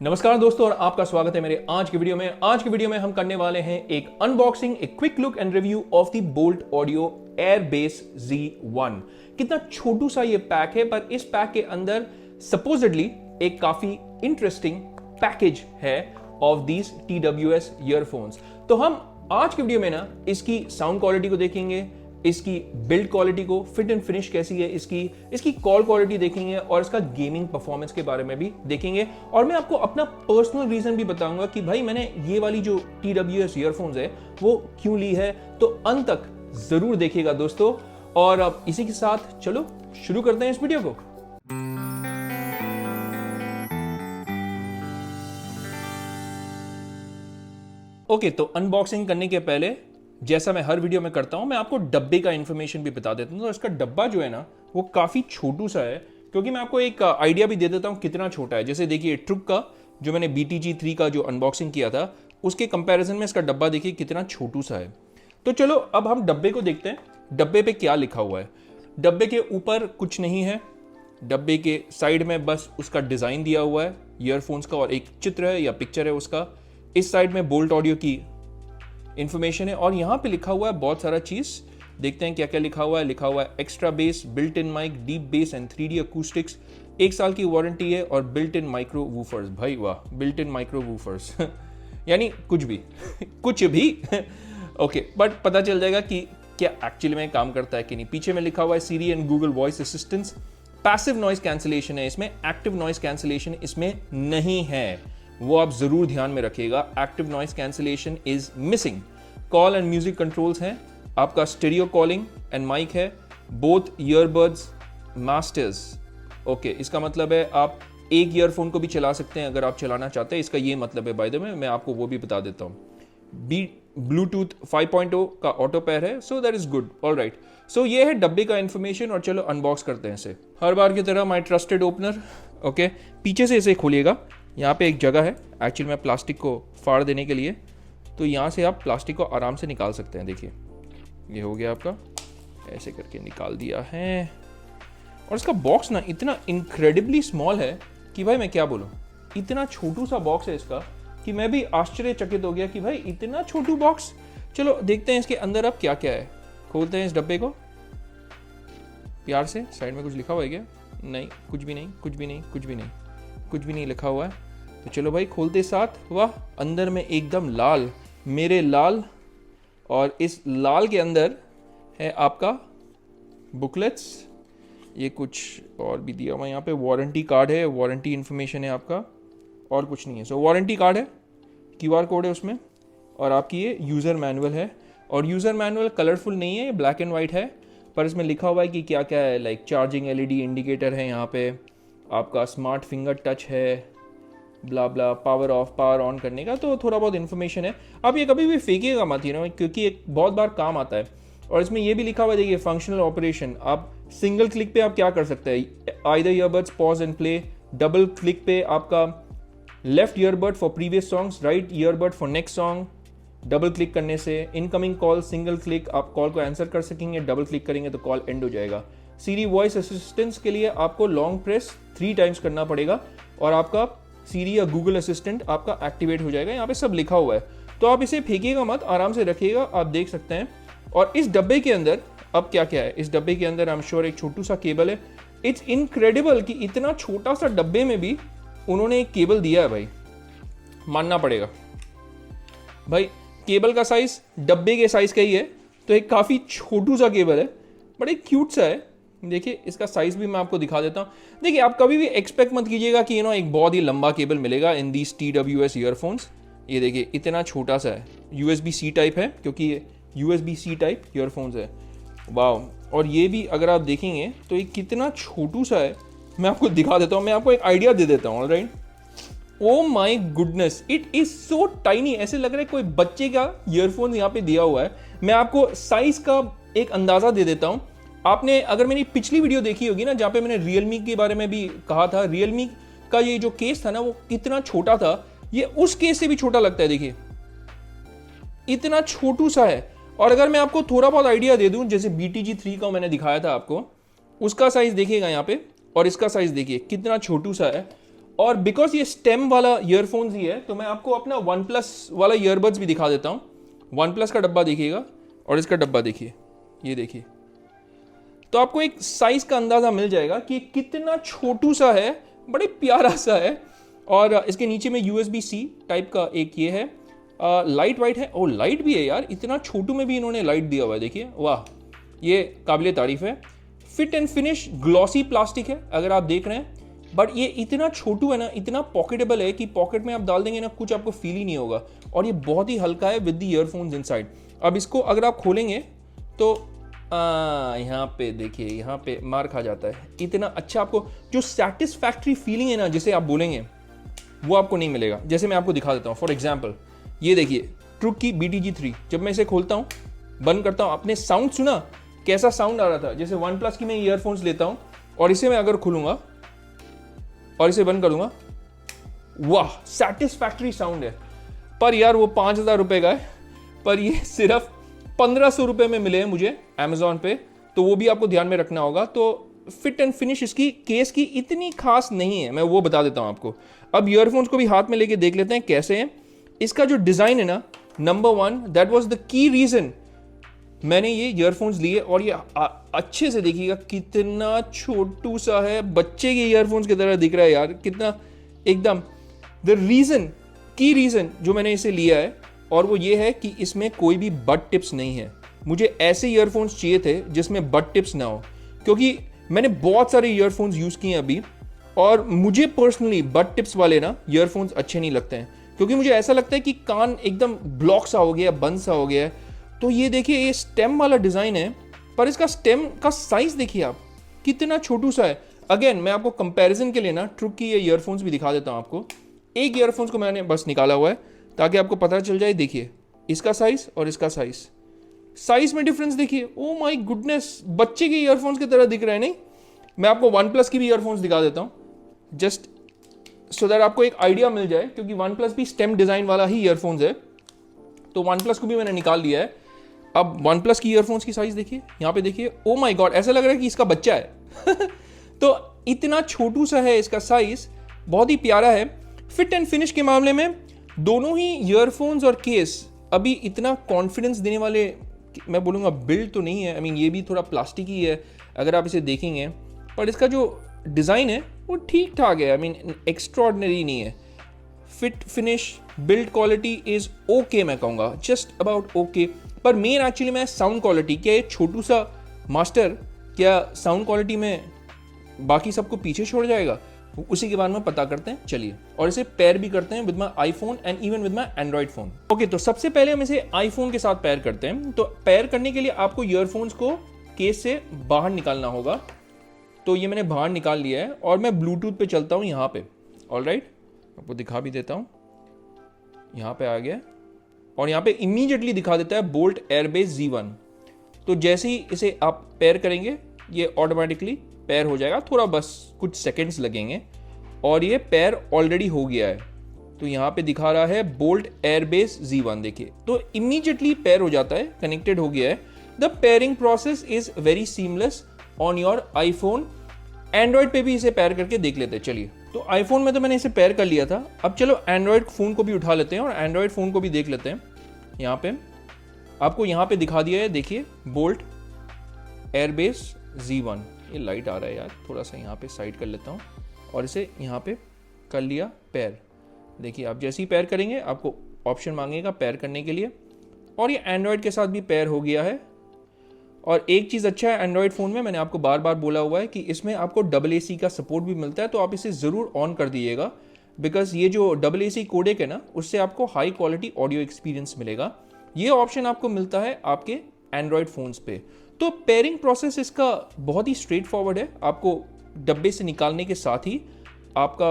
नमस्कार दोस्तों और आपका स्वागत है मेरे आज की वीडियो में। आज की वीडियो में हम करने वाले हैं एक अनबॉक्सिंग, एक quick look and review of the bolt audio airbase Z1। कितना छोटू सा ये पैक है, पर इस पैक के अंदर सपोजिडली एक काफी इंटरेस्टिंग पैकेज है ऑफ दीज TWS ईयरफोन्स। तो हम आज की वीडियो में ना इसकी साउंड क्वालिटी को देखेंगे, इसकी बिल्ड क्वालिटी को, फिट एंड फिनिश कैसी है इसकी कॉल क्वालिटी देखेंगे और इसका गेमिंग परफॉर्मेंस के बारे में भी देखेंगे। और मैं आपको अपना पर्सनल रीजन भी बताऊंगा कि भाई मैंने ये वाली जो TWS ईयरफोन्स है वो क्यों ली है। तो अंत तक जरूर देखिएगा दोस्तों। और अब इसी के साथ चलो शुरू करते हैं इस वीडियो को। ओके, तो अनबॉक्सिंग करने के पहले जैसा मैं हर वीडियो में करता हूं, मैं आपको डब्बे का इंफॉर्मेशन भी बता देता हूं। तो इसका डब्बा जो है ना वो काफी छोटू सा है, क्योंकि मैं आपको एक आइडिया भी दे देता हूं कितना छोटा है। जैसे देखिए ट्रुक का जो मैंने BTG3 का जो अनबॉक्सिंग किया था उसके कंपैरिजन में इसका डब्बा देखिए कितना छोटू सा है। तो चलो अब हम डब्बे को देखते हैं, डब्बे पे क्या लिखा हुआ है। डब्बे के ऊपर कुछ नहीं है, डब्बे के साइड में बस उसका डिजाइन दिया हुआ है ईयरफोन्स का और एक चित्र है या पिक्चर है उसका। इस साइड में बोल्ट ऑडियो की इंफॉर्मेशन है और यहां पे लिखा हुआ है बहुत सारा चीज। देखते हैं क्या क्या लिखा हुआ है। लिखा हुआ है extra bass, built in mic, deep bass and 3D acoustics, 1 साल की वारंटी है और बिल्ट इन माइक्रो वूफर्स। भाई वाह, बिल्ट इन माइक्रो वूफर्स यानी कुछ भी कुछ भी ओके, बट पता चल जाएगा कि क्या एक्चुअली में काम करता है कि नहीं। पीछे में लिखा हुआ है Siri and Google voice assistance. Passive noise cancellation है इसमें, एक्टिव नॉइस कैंसिलेशन इसमें नहीं है, वो आप जरूर ध्यान में रखिएगा। Active noise cancellation is missing. Call and music controls हैं, आपका स्टीरियो कॉलिंग एंड माइक है, बोथ ईयरबड्स मास्टर्स। ओके, इसका मतलब है आप एक ईयरफोन को भी चला सकते हैं अगर आप चलाना चाहते हैं, इसका ये मतलब है। बाय द वे मैं आपको वो भी बता देता हूँ। ब्लूटूथ 5.0 का ऑटो पेयर है, so that is good. All right, so ये है डब्बे का इंफॉर्मेशन और चलो अनबॉक्स करते हैं इसे। हर बार की तरह माई ट्रस्टेड ओपनर। ओके, पीछे से इसे खोलिएगा। यहाँ पे एक जगह है एक्चुअली में प्लास्टिक को फाड़ देने के लिए, तो यहाँ से आप प्लास्टिक को आराम से निकाल सकते हैं। देखिए ये हो गया आपका, ऐसे करके निकाल दिया है। और इसका बॉक्स ना इतना इनक्रेडिबली स्मॉल है कि भाई मैं क्या बोलूँ, इतना छोटू सा बॉक्स है इसका कि मैं भी आश्चर्यचकित हो गया कि भाई इतना छोटू बॉक्स। चलो देखते हैं इसके अंदर अब क्या क्या है। खोलते हैं इस डब्बे को प्यार से। साइड में कुछ लिखा हुआ है क्या? नहीं, कुछ भी नहीं, कुछ भी नहीं, कुछ भी नहीं, कुछ भी नहीं लिखा हुआ है। तो चलो भाई खोलते साथ, वाह, अंदर में एकदम लाल, मेरे लाल। और इस लाल के अंदर है आपका बुकलेट्स, ये कुछ और भी दिया हुआ है यहाँ पे। वारंटी कार्ड है, वारंटी इंफॉर्मेशन है आपका, और कुछ नहीं है। सो वारंटी कार्ड है, QR कोड है उसमें, और आपकी ये यूज़र मैनुअल है। और यूज़र मैनुअल कलरफुल नहीं है, ये ब्लैक एंड वाइट है, पर इसमें लिखा हुआ है कि क्या क्या है। लाइक चार्जिंग LED इंडिकेटर है यहाँ पे, आपका स्मार्ट फिंगर टच है, ब्ला ब्ला, पावर ऑफ पावर ऑन करने का, तो थोड़ा बहुत इन्फॉर्मेशन है। आप ये कभी भी फेंकिएगा मत, क्योंकि एक बहुत बार काम आता है। और इसमें ये भी लिखा हुआ है देखिए, फंक्शनल ऑपरेशन। आप सिंगल क्लिक पे आप क्या कर सकते हैं, either earbuds pause and play. Double click पे आपका left earbud for previous songs, right earbud for next song. Double click करने से इनकमिंग कॉल, सिंगल क्लिक आप कॉल को आंसर कर सकेंगे, डबल क्लिक करेंगे तो कॉल एंड हो जाएगा। सीरी वॉइस असिस्टेंस के लिए आपको लॉन्ग प्रेस 3 टाइम्स करना पड़ेगा और आपका सीरी या गूगल असिस्टेंट आपका एक्टिवेट हो जाएगा। यहाँ पे सब लिखा हुआ है, तो आप इसे फेंकिएगा मत, आराम से रखिएगा, आप देख सकते हैं। और इस डब्बे के अंदर अब क्या क्या है, इस डब्बे के अंदर आई एम श्योर एक छोटू सा केबल है। इट्स इनक्रेडिबल कि इतना छोटा सा डब्बे में भी उन्होंने एक केबल दिया है भाई, मानना पड़ेगा भाई। केबल का साइज डब्बे के साइज का ही है, तो एक काफी छोटू सा केबल है, बड़ा क्यूट सा है। देखिए इसका साइज भी मैं आपको दिखा देता हूँ। देखिए आप कभी भी एक्सपेक्ट मत कीजिएगा कि एक बहुत ही लंबा केबल मिलेगा इन दीज TWS ईयरफोन्स। ये देखिए इतना छोटा सा है, USB-C टाइप है, क्योंकि ये USB-C टाइप ईयरफोन्स है। वाह, और ये भी अगर आप देखेंगे तो ये कितना छोटू सा है, मैं आपको दिखा देता हूँ, मैं आपको एक आइडिया दे देता हूँ। Alright, oh my goodness, it is so tiny. ऐसे लग रहा है कोई बच्चे का ईयरफोन यहाँ पे दिया हुआ है। मैं आपको साइज का एक अंदाजा दे देता हूँ। आपने अगर मेरी पिछली वीडियो देखी होगी ना, जहाँ पे मैंने रियलमी के बारे में भी कहा था, रियलमी का ये जो केस था ना वो कितना छोटा था, ये उस केस से भी छोटा लगता है। देखिए इतना छोटू सा है। और अगर मैं आपको थोड़ा बहुत आइडिया दे दूं, जैसे BTG3 का मैंने दिखाया था आपको, उसका साइज देखिएगा यहाँ पे, और इसका साइज देखिए कितना छोटू सा है। और बिकॉज ये स्टेम वाला ईयरफोन्स ही है तो मैं आपको अपना वन प्लस वाला ईयरबड्स भी दिखा देता हूँ। वन प्लस का डब्बा देखिएगा और इसका डब्बा देखिए, ये देखिए, तो आपको एक साइज का अंदाजा मिल जाएगा कि कितना छोटू सा है, बड़े प्यारा सा है। और इसके नीचे में USB-C टाइप का एक ये है, लाइट वाइट है, और लाइट भी है यार, इतना छोटू में भी इन्होंने लाइट दिया हुआ है, देखिए, वाह, ये काबिले तारीफ है। Fit and finish glossy plastic है अगर आप देख रहे हैं, बट ये इतना छोटू है ना, इतना पॉकेटेबल है कि पॉकेट में आप डाल देंगे ना, कुछ आपको फील ही नहीं होगा। और ये बहुत ही हल्का है विद द ईयरफोन्स इनसाइड। अब इसको अगर आप खोलेंगे तो यहाँ पे देखिए, यहाँ पे मार खा जाता है। इतना अच्छा आपको जो सेटिस्फैक्ट्री फीलिंग है ना, जिसे आप बोलेंगे, वो आपको नहीं मिलेगा। जैसे मैं आपको दिखा देता हूँ, फॉर एग्जाम्पल ये देखिए ट्रुक की BTG3। जब मैं इसे खोलता हूँ, बंद करता हूँ, आपने साउंड सुना कैसा साउंड आ रहा था? जैसे वन प्लस की मैं ईयरफोन्स लेता हूँ और इसे मैं अगर खोलूंगा और इसे बंद करूंगा, वाह, सेटिस्फैक्ट्री साउंड है। पर यार वो 5,000 रुपए का है, पर ये सिर्फ 1,500 रुपए में मिले हैं मुझे अमेजोन पे, तो वो भी आपको ध्यान में रखना होगा। तो फिट एंड फिनिश इसकी केस की इतनी खास नहीं है, मैं वो बता देता हूँ आपको। अब ईयरफोन्स को भी हाथ में लेके देख लेते हैं कैसे हैं। इसका जो डिजाइन है ना, number 1, that was the key reason मैंने ये ईयरफोन्स लिए। और ये अच्छे से देखिएगा कितना छोटू सा है, बच्चे के ईयरफोन्स की तरह दिख रहा है यार, कितना एकदम। द रीजन जो मैंने इसे लिया है, और वो ये है कि इसमें कोई भी बट टिप्स नहीं है। मुझे ऐसे ईयरफोन्स चाहिए थे जिसमें बट टिप्स ना हो, क्योंकि मैंने बहुत सारे ईयरफोन्स यूज़ किए हैं अभी, और मुझे पर्सनली बट टिप्स वाले ना ईयरफोन्स अच्छे नहीं लगते हैं, क्योंकि मुझे ऐसा लगता है कि कान एकदम ब्लॉक सा हो गया, बंद सा हो गया है। तो ये देखिए, ये स्टेम वाला डिज़ाइन है, पर इसका स्टेम का साइज देखिए आप, कितना छोटू सा है। अगेन मैं आपको कंपैरिजन के लिए ना ट्रुक की ये ईयरफोन्स भी दिखा देता हूँ आपको। एक ईयरफोन्स को मैंने बस निकाला हुआ है ताकि आपको पता चल जाए। देखिए इसका साइज और इसका साइज में डिफरेंस देखिए। ओ माय गुडनेस, बच्चे के ईयरफोन्स की तरह दिख रहे हैं। नहीं, मैं आपको वन प्लस की भी ईयरफोन्स दिखा देता हूँ, जस्ट सो दैट आपको एक आइडिया मिल जाए, क्योंकि वन प्लस भी स्टेम डिज़ाइन वाला ही ईयरफोन्स है। तो वन प्लस को भी मैंने निकाल लिया है। अब वन प्लस की ईयरफोन्स की साइज देखिए, यहाँ पे देखिए, ओ माय गॉड, ऐसा लग रहा है कि इसका बच्चा है। तो इतना छोटू सा है इसका साइज, बहुत ही प्यारा है। फिट एंड फिनिश के मामले में दोनों ही ईयरफोन्स और केस अभी इतना कॉन्फिडेंस देने वाले, मैं बोलूँगा बिल्ड तो नहीं है। आई मीन ये भी थोड़ा प्लास्टिक ही है अगर आप इसे देखेंगे, पर इसका जो डिज़ाइन है वो ठीक ठाक है। आई मीन एक्स्ट्रॉर्डिनरी नहीं है। Fit finish build quality is okay, मैं कहूँगा जस्ट अबाउट ओके। पर मेन एक्चुअली मैं साउंड क्वालिटी, क्या ये छोटू सा मास्टर क्या साउंड क्वालिटी में बाकी सबको पीछे छोड़ जाएगा, उसी के बारे में पता करते हैं चलिए। और इसे पेयर भी करते हैं with my iPhone and even with my Android phone. Okay, तो सबसे पहले हम इसे आईफोन के साथ पेयर करते हैं। तो पेयर करने के लिए आपको ईयरफोन्स को केस से बाहर निकालना होगा। तो ये मैंने बाहर निकाल लिया है और मैं ब्लूटूथ पे चलता हूँ यहाँ पे। ऑलराइट, आपको दिखा भी देता हूँ, यहाँ पे आ गया और यहाँ पे इमीडिएटली दिखा देता है बोल्ट एयरबेस Z1। तो जैसे ही इसे आप पेयर करेंगे ये ऑटोमेटिकली पेयर हो जाएगा, थोड़ा बस कुछ सेकंड्स लगेंगे और ये पेयर ऑलरेडी हो गया है। तो यहाँ पे दिखा रहा है बोल्ट एयरबेस Z1, देखिए, तो इमीडिएटली पेयर हो जाता है, कनेक्टेड हो गया है। The pairing process is very seamless on your iPhone. Android पे भी इसे पेयर करके देख लेते हैं चलिए। तो आईफोन में तो मैंने इसे पेयर कर लिया था, अब चलो एंड्रॉइड फ़ोन को भी उठा लेते हैं और एंड्रॉइड फ़ोन को भी देख लेते हैं। यहाँ पे आपको यहाँ पे दिखा दिया है, देखिए बोल्ट एयरबेस Z1। ये लाइट आ रहा है यार, थोड़ा सा यहाँ पे साइड कर लेता हूँ और इसे यहाँ पे कर लिया पेयर। देखिए आप जैसे ही पेयर करेंगे आपको ऑप्शन मांगेगा पेयर करने के लिए, और ये एंड्रॉयड के साथ भी पेयर हो गया है। और एक चीज़ अच्छा है एंड्रॉयड फ़ोन में, मैंने आपको बार बार बोला हुआ है कि इसमें आपको AAC का सपोर्ट भी मिलता है, तो आप इसे ज़रूर ऑन कर दीजिएगा, बिकॉज ये जो AAC कोडेक है ना, उससे आपको हाई क्वालिटी ऑडियो एक्सपीरियंस मिलेगा। ये ऑप्शन आपको मिलता है आपके एंड्रॉयड फ़ोन्स पे। तो पेयरिंग प्रोसेस इसका बहुत ही स्ट्रेट फॉरवर्ड है। आपको डब्बे से निकालने के साथ ही आपका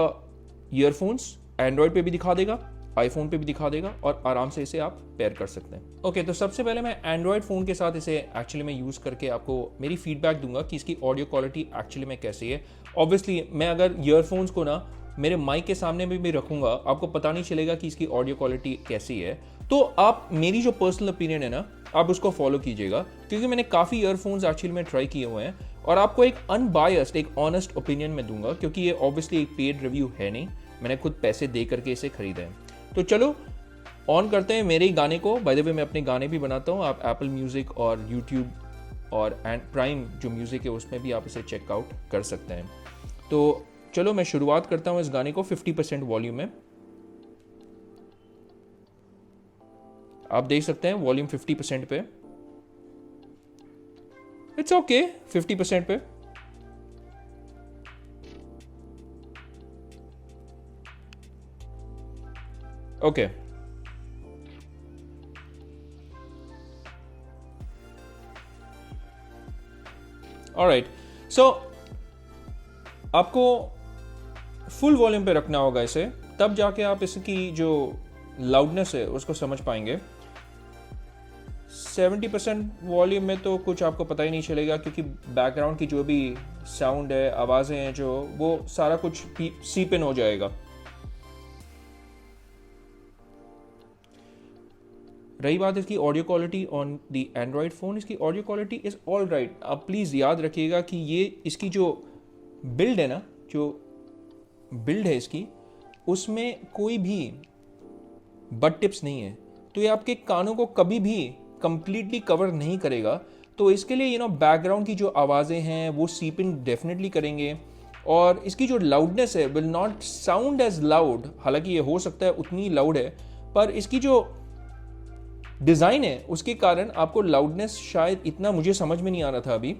ईयरफोन्स एंड्रॉयड पे भी दिखा देगा, आईफोन पे भी दिखा देगा और आराम से इसे आप पेयर कर सकते हैं। ओके, तो सबसे पहले मैं एंड्रॉयड फ़ोन के साथ इसे एक्चुअली मैं यूज़ करके आपको मेरी फीडबैक दूंगा कि इसकी ऑडियो क्वालिटी एक्चुअली में कैसी है। ऑब्वियसली मैं अगर ईयरफोन्स को ना मेरे माइक के सामने में भी रखूंगा, आपको पता नहीं चलेगा कि इसकी ऑडियो क्वालिटी कैसी है। तो आप मेरी जो पर्सनल ओपिनियन है ना, आप उसको फॉलो कीजिएगा, क्योंकि मैंने काफ़ी ईयरफोन्स एक्चुअली में ट्राई किए हुए हैं और आपको एक अनबायस्ड, एक ऑनेस्ट ओपिनियन में दूंगा, क्योंकि ये ऑब्वियसली एक पेड रिव्यू है नहीं, मैंने खुद पैसे दे करके इसे खरीदा है। तो चलो ऑन करते हैं मेरे ही गाने को। बाय द वे मैं अपने गाने भी बनाता हूँ, आप एप्पल म्यूज़िक और यूट्यूब और एंड प्राइम जो म्यूज़िक है उसमें भी आप इसे चेकआउट कर सकते हैं। तो चलो मैं शुरुआत करता हूँ इस गाने को 50% वॉल्यूम में। आप देख सकते हैं वॉल्यूम 50% पे, इट्स ओके 50% पे। ओके ऑलराइट, सो आपको फुल वॉल्यूम पे रखना होगा इसे, तब जाके आप इसकी जो लाउडनेस है उसको समझ पाएंगे। 70% वॉल्यूम में तो कुछ आपको पता ही नहीं चलेगा, क्योंकि बैकग्राउंड की जो भी साउंड है, आवाज़ें हैं जो, वो सारा कुछ सीप इन हो जाएगा। रही बात इसकी audio quality on the Android phone, इसकी audio quality is all right. आप प्लीज़ याद रखिएगा कि ये इसकी जो बिल्ड है ना, जो बिल्ड है इसकी, उसमें कोई भी बट टिप्स नहीं है, तो ये आपके कानों को कभी भी कंप्लीटली कवर नहीं करेगा। तो इसके लिए बैकग्राउंड की जो आवाज़ें हैं वो सीप इन डेफिनेटली करेंगे, और इसकी जो लाउडनेस है will not sound as loud, हालांकि ये हो सकता है उतनी लाउड है, पर इसकी जो डिज़ाइन है उसके कारण आपको लाउडनेस शायद इतना मुझे समझ में नहीं आ रहा था अभी,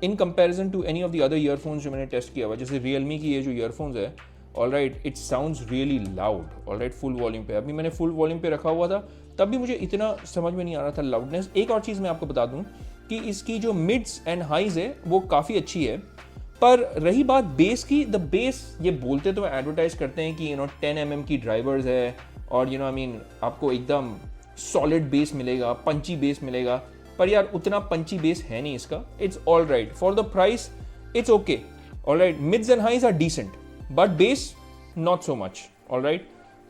in comparison to any of the other earphones जो मैंने टेस्ट किया हुआ, जैसे रियलमी की ये जो ईयरफोन्स है, alright it sounds really loud, alright full volume पे। अभी मैंने फुल वॉल्यूम पे रखा हुआ था, तब भी मुझे इतना समझ में नहीं आ रहा था लाउडनेस। एक और चीज़ मैं आपको बता दूं कि इसकी जो मिड्स एंड हाइज है वो काफ़ी अच्छी है, पर रही बात बेस की, द बेस ये बोलते तो एडवर्टाइज करते हैं कि 10 mm की ड्राइवर्स है, और आपको एकदम सॉलिड बेस मिलेगा, पंची बेस मिलेगा, पर यार उतना पंची बेस है नहीं इसका। It's all right for the price, it's okay, all right. Mids and highs are decent but bass not so much, all right.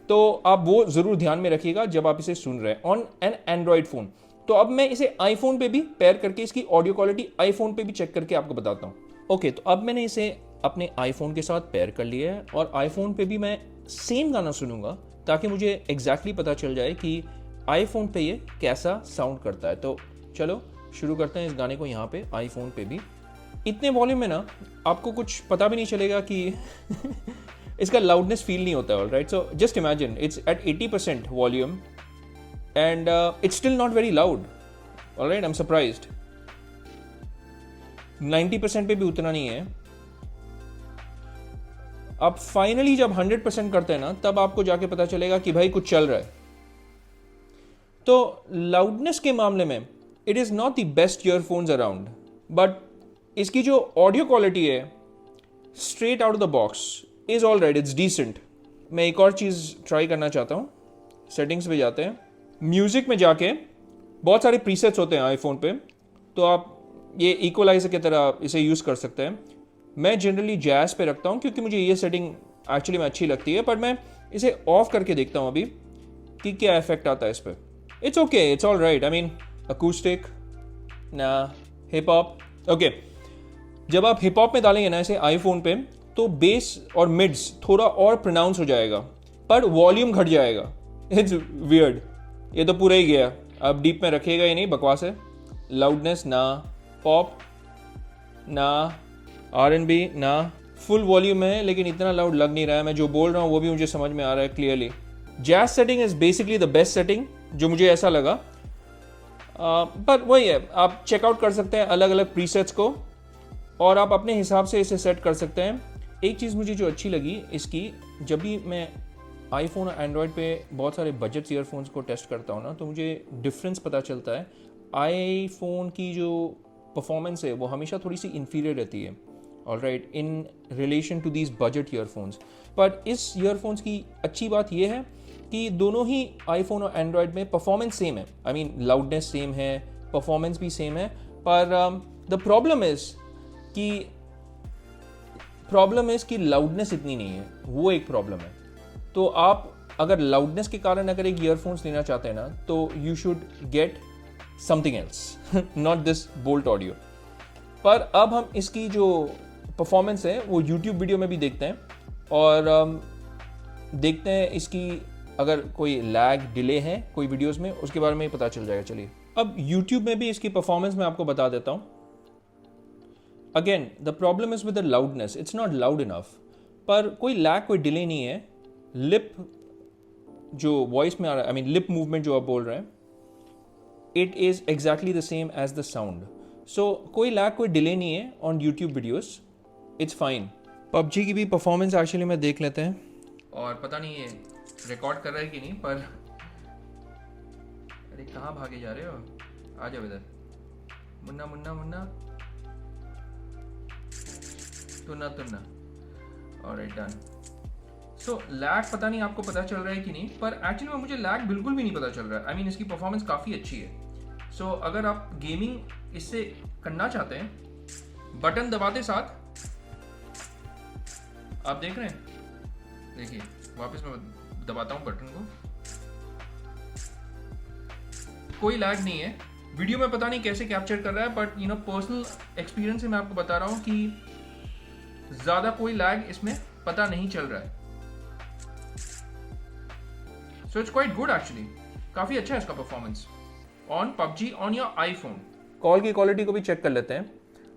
तो आप वो जरूर ध्यान में रखिएगा जब आप इसे सुन रहे हैं ऑन एन एंड्रॉइड फोन। तो अब मैं इसे आईफोन पे भी पेयर करके इसकी ऑडियो क्वालिटी आईफोन पे भी चेक करके आपको बताता हूँ। ओके, तो अब मैंने इसे अपने आईफोन के साथ पेयर कर लिया है, और आईफोन पे भी मैं सेम गाना सुनूंगा ताकि मुझे एग्जैक्टली पता चल जाए कि आईफोन पे ये कैसा साउंड करता है। तो चलो शुरू करते हैं इस गाने को यहाँ पे आईफोन पे भी। इतने वॉल्यूम में ना आपको कुछ पता भी नहीं चलेगा कि इसका लाउडनेस फील नहीं होता है, alright. So just imagine it's at 80% volume and it's still not very loud, alright. I am surprised. 90% पे भी उतना नहीं है। अब फाइनली जब 100% करते हैं ना, तब आपको जाके पता चलेगा कि भाई कुछ चल रहा है। तो लाउडनेस के मामले में it is not the best earphones around, but इसकी जो ऑडियो क्वालिटी है straight out of the box is all right, it's decent. मैं एक और चीज़ ट्राई करना चाहता हूँ। सेटिंग्स पे जाते हैं, म्यूज़िक में जाके बहुत सारे प्रीसेट्स होते हैं आईफोन पे, तो आप ये इक्वलाइजर की तरह इसे यूज़ कर सकते हैं। मैं जनरली जैज़ पे रखता हूँ क्योंकि मुझे ये सेटिंग एक्चुअली में अच्छी लगती है, पर मैं इसे ऑफ करके देखता हूँ अभी कि क्या इफेक्ट आता है इस पर। It's okay, it's all right. I mean acoustic ना हिप हॉप, ओके। जब आप हिप हॉप में डालेंगे ना इसे आईफोन पे, तो बेस और मिड्स थोड़ा और प्रोनाउंस हो जाएगा, पर वॉल्यूम घट जाएगा। It's weird. ये तो पूरा ही गया, अब डीप में रखिएगा ही नहीं, बकवास है। लाउडनेस ना, पॉप ना, R&B ना, फुल वॉल्यूम है लेकिन इतना लाउड लग नहीं रहा है। मैं जो बोल रहा हूँ वो भी मुझे समझ में आ रहा है clearly. Jazz setting is basically the best setting जो मुझे ऐसा लगा, पर वही है, आप चेकआउट कर सकते हैं अलग अलग प्रीसेट्स को और आप अपने हिसाब से इसे सेट कर सकते हैं। एक चीज़ मुझे जो अच्छी लगी इसकी, जब भी मैं आईफोन और एंड्रॉयड पे बहुत सारे बजट ईयरफोन्स को टेस्ट करता हूँ ना, तो मुझे डिफरेंस पता चलता है। आईफोन की जो परफॉर्मेंस है वो हमेशा थोड़ी सी इन्फीरियर रहती है, alright, in relation to these budget earphones. पर इस ईयरफोन्स की अच्छी बात यह है कि दोनों ही आईफोन और एंड्रॉयड में परफॉर्मेंस सेम है। आई मीन लाउडनेस सेम है, परफॉर्मेंस भी सेम है, पर द प्रॉब्लम इज़ कि लाउडनेस इतनी नहीं है, वो एक प्रॉब्लम है। तो आप अगर लाउडनेस के कारण अगर एक ईयरफोन्स लेना चाहते हैं ना, तो you should get something else, not this bolt audio. पर अब हम इसकी जो परफॉर्मेंस है वो YouTube वीडियो में भी देखते हैं और देखते हैं इसकी अगर कोई लैग डिले है कोई वीडियोस में, उसके बारे में पता चल जाएगा। चलिए अब YouTube में भी इसकी परफॉर्मेंस मैं आपको बता देता हूँ। Again the problem is with the loudness, it's not loud enough, पर कोई लैग कोई डिले नहीं है। लिप जो वॉइस में आ रहा है, आई मीन लिप मूवमेंट जो आप बोल रहे हैं, it is exactly the same as the sound. So कोई लैग कोई डिले नहीं है on YouTube videos, it's fine. PUBG की भी परफॉर्मेंस एक्चुअली में देख लेते हैं, और पता नहीं ये रिकॉर्ड कर रहा है कि नहीं, पर अरे कहाँ भागे जा रहे हो, आ जाओ इधर। Munna Munna Munna, Tunna Tunna, alright done. So lag पता नहीं आपको पता चल रहा है कि नहीं, पर एक्चुअली में मुझे लैग बिल्कुल भी नहीं पता चल रहा है। आई मीन इसकी परफॉर्मेंस काफ़ी अच्छी है। सो अगर आप गेमिंग इससे करना चाहते हैं, बटन दबाते साथ आप देख रहे हैं, देखिए वापस मैं दबाता हूँ बटन को, कोई लैग नहीं है। वीडियो में पता नहीं कैसे कैप्चर कर रहा है, but you know personal experience से मैं आपको बता रहा हूँ कि ज़्यादा कोई लैग इसमें पता नहीं चल रहा है। So it's quite good actually, काफ़ी अच्छा है इसका performance on PUBG on your iPhone. Call की क्वालिटी को भी चेक कर लेते हैं।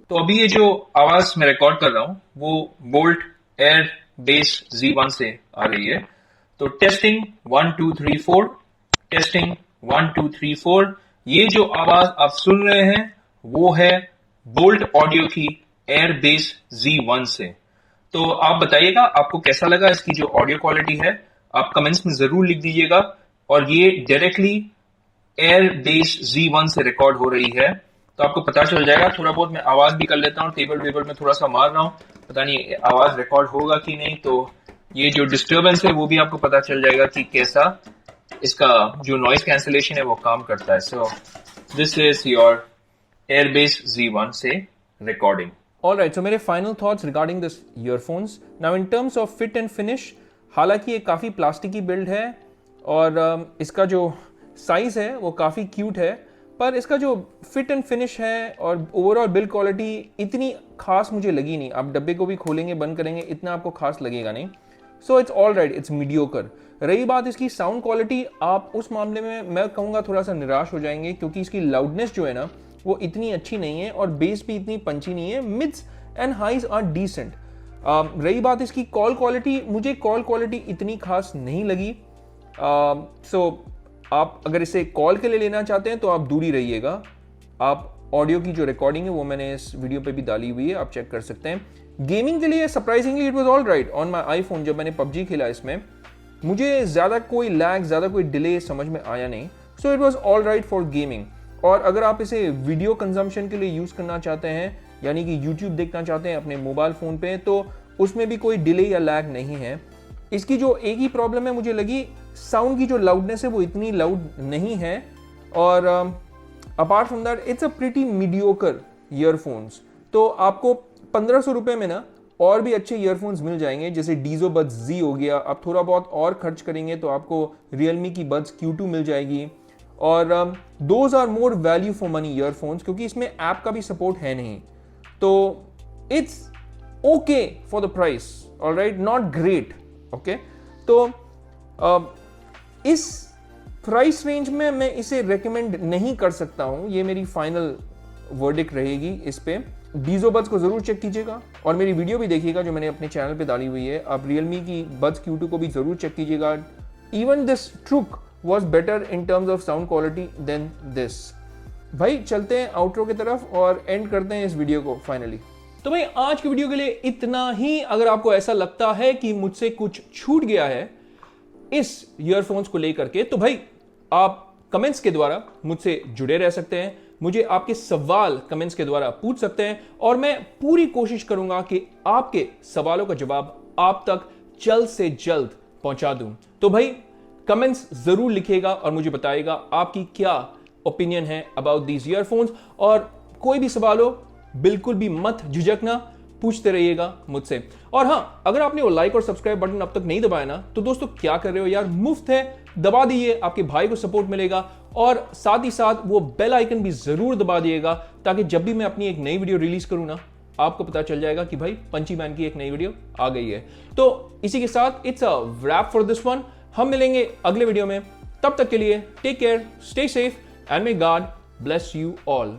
तो अभी ये जो आवाज़ मैं रिकॉर्ड कर रहा हूँ वो बोल्ट एयर बेस Z1 से आ रही है। तो टेस्टिंग 1 2 3 4, टेस्टिंग 1 2 3 4। ये जो आवाज आप सुन रहे हैं वो है बोल्ट ऑडियो की एयर बेस Z1 से। तो आप बताइएगा आपको कैसा लगा इसकी जो ऑडियो क्वालिटी है, आप कमेंट्स में जरूर लिख दीजिएगा। और ये डायरेक्टली एयर बेस Z1 से रिकॉर्ड हो रही है, तो आपको पता चल जाएगा। थोड़ा बहुत मैं आवाज भी कर लेता हूँ, टेबल में थोड़ा सा मार रहा हूँ, पता नहीं आवाज रिकॉर्ड होगा कि नहीं। तो ये जो डिस्टर्बेंस है वो भी आपको पता चल जाएगा कि कैसा इसका जो नॉइज कैंसलेशन है वो काम करता है। So this is your airbase Z1 से रिकॉर्डिंग। ऑलराइट, सो मेरे final thoughts regarding this earphones. Now in terms of fit and finish, हालांकि ये काफ़ी प्लास्टिकी बिल्ड है और इसका जो साइज़ है वो काफ़ी क्यूट है, पर इसका जो फिट एंड फिनिश है और ओवरऑल बिल्ड क्वालिटी इतनी खास मुझे लगी नहीं। आप डब्बे को भी खोलेंगे बंद करेंगे इतना आपको खास लगेगा नहीं। So it's all right, it's mediocre. रही बात इसकी साउंड क्वालिटी, आप उस मामले में मैं कहूँगा थोड़ा सा निराश हो जाएंगे, क्योंकि इसकी लाउडनेस जो है ना वो इतनी अच्छी नहीं है और बेस भी इतनी पंची नहीं है। Mids and highs are decent. रही बात इसकी कॉल क्वालिटी, मुझे कॉल क्वालिटी इतनी खास नहीं लगी। सो आप अगर इसे कॉल के लिए लेना चाहते हैं तो आप दूर ही रहिएगा। आप ऑडियो की जो रिकॉर्डिंग है वो मैंने इस वीडियो पे भी डाली हुई है, आप चेक कर सकते हैं। गेमिंग के लिए surprisingly it was all right on my iPhone. जब मैंने पबजी खेला इसमें मुझे ज़्यादा कोई लैग, ज़्यादा कोई डिले समझ में आया नहीं। So it was all right for gaming. और अगर आप इसे वीडियो कंजम्पशन के लिए यूज़ करना चाहते हैं, यानी कि यूट्यूब देखना चाहते हैं अपने मोबाइल फ़ोन पे, तो उसमें भी कोई डिले या लैग नहीं है। इसकी जो एक ही प्रॉब्लम है मुझे लगी, साउंड की जो लाउडनेस है वो इतनी लाउड नहीं है। और apart from that it's a pretty mediocre earphones. तो आपको 1500 रुपये में ना और भी अच्छे ईयरफोन्स मिल जाएंगे, जैसे डीजो बड्स Z हो गया। आप थोड़ा बहुत और खर्च करेंगे तो आपको रियलमी की बड्स Q2 मिल जाएगी। और those are more value for money earphones, क्योंकि इसमें ऐप का भी सपोर्ट है नहीं। तो it's okay for the price, alright, not great. Okay, तो इस प्राइस रेंज में मैं इसे रेकमेंड नहीं कर सकता हूं। ये मेरी फाइनल वर्डिक्ट रहेगी इस पे। डीजो बड्स को जरूर चेक कीजिएगा और मेरी वीडियो भी देखिएगा जो मैंने अपने चैनल पे डाली हुई है। आप रियलमी की बड्स Q2 को भी जरूर चेक कीजिएगा। Even this Truke was better in terms of sound quality than this. भाई चलते हैं आउटरो की तरफ और एंड करते हैं इस वीडियो को फाइनली। तो भाई आज की वीडियो के लिए इतना ही। अगर आपको ऐसा लगता है कि मुझसे कुछ छूट गया है इस ईयरफोन्स को लेकर के, तो भाई आप कमेंट्स के द्वारा मुझसे जुड़े रह सकते हैं। मुझे आपके सवाल कमेंट्स के द्वारा पूछ सकते हैं और मैं पूरी कोशिश करूंगा कि आपके सवालों का जवाब आप तक जल्द से जल्द पहुंचा दूं। तो भाई कमेंट्स जरूर लिखिएगा और मुझे बताइएगा आपकी क्या ओपिनियन है अबाउट दीज ईयरफोन्स। और कोई भी सवाल हो बिल्कुल भी मत झिझकना, पूछते रहिएगा मुझसे। और हाँ, अगर आपने वो लाइक और सब्सक्राइब बटन अब तक नहीं दबाया ना, तो दोस्तों क्या कर रहे हो यार, मुफ्त है, दबा दीजिए, आपके भाई को सपोर्ट मिलेगा। और साथ ही साथ वो बेल आइकन भी जरूर दबा दिएगा, ताकि जब भी मैं अपनी एक नई वीडियो रिलीज करूँ ना, आपको पता चल जाएगा कि भाई पंची मैन की एक नई वीडियो आ गई है। तो इसी के साथ it's a wrap for this one. हम मिलेंगे अगले वीडियो में, तब तक के लिए take care, stay safe and may God bless you all.